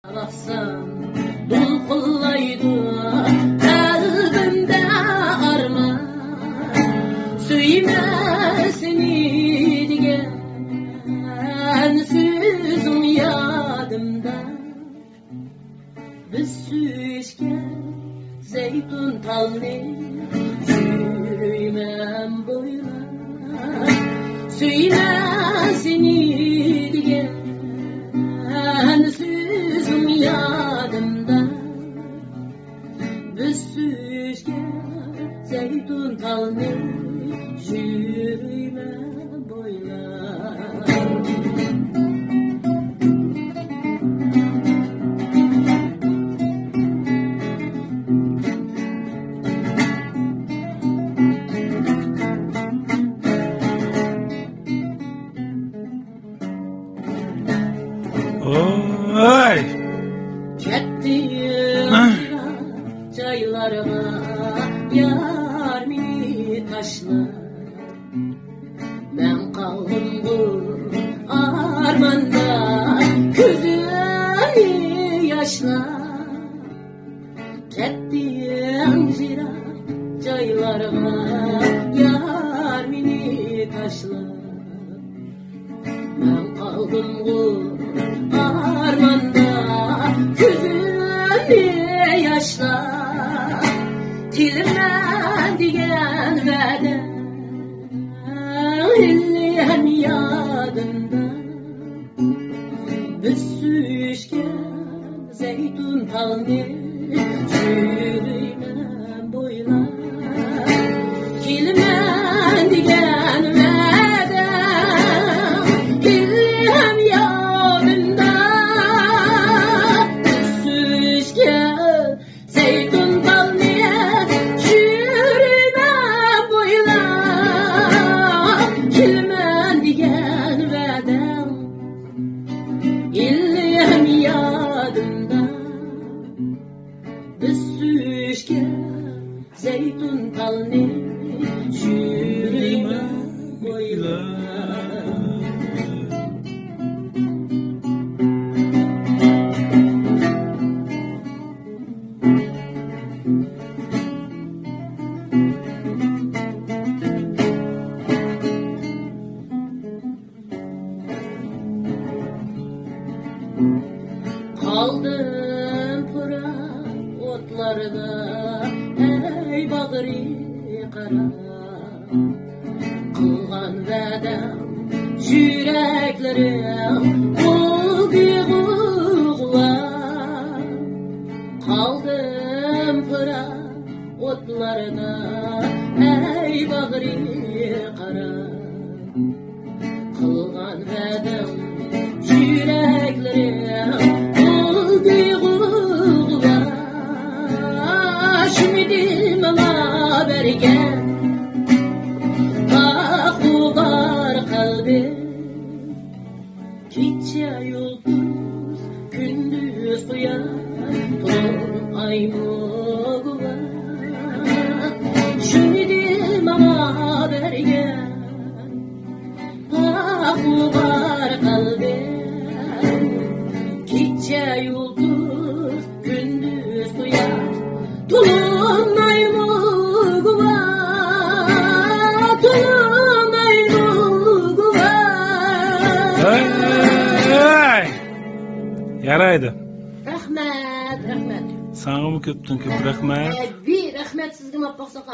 Baksam dolkullaydı kalbimde arman, söylemesini diyen sözüm yadımda. Biz süzgen zeytun talını yürüymem boylar, söylemesini diyen sözüm yadımda. Biz süzgen zeytun talını yürüymem boylar. Oy! Kettim çaylarıma yar mini taşlar. Ben kaldım bu armanda gözümü yaşlar. Kettim çaylarıma yar mini taşlar. Ben kaldım bu armanda gözümü yaşlar. Kilime diyen vədə illiyem yadımda. Biz süzgen zeytun talını yürüymem boylar. Kilime diyen vədə illiyem yadımda. Biz süzgen zeytun talını yürüymem boylar. Kilime diyen vədə illiyem yadımda. Biz süzgen zeytun talını yürüymem boylar. Kaldım pura otlarda ey bağrı kara. Kılgan vədəm yüreklerim uğuğlar. Kaldım pura otlarda ey bağrı kara. Kılgan vədəm yüreklerim uğuğlar. Şümidim ama bergen var kalbim. Gece yıldız gündüz kıyar ton ay muğla. Şümidim ama bergen var kalbim. Gece yıldız gündüz kıyar ton ay muğla. Ton ay muğla. Hey! Yaraydı. Rahmet, rahmet. Sana mı köptün köp rahmet? Bir rahmet sizge mapaqsa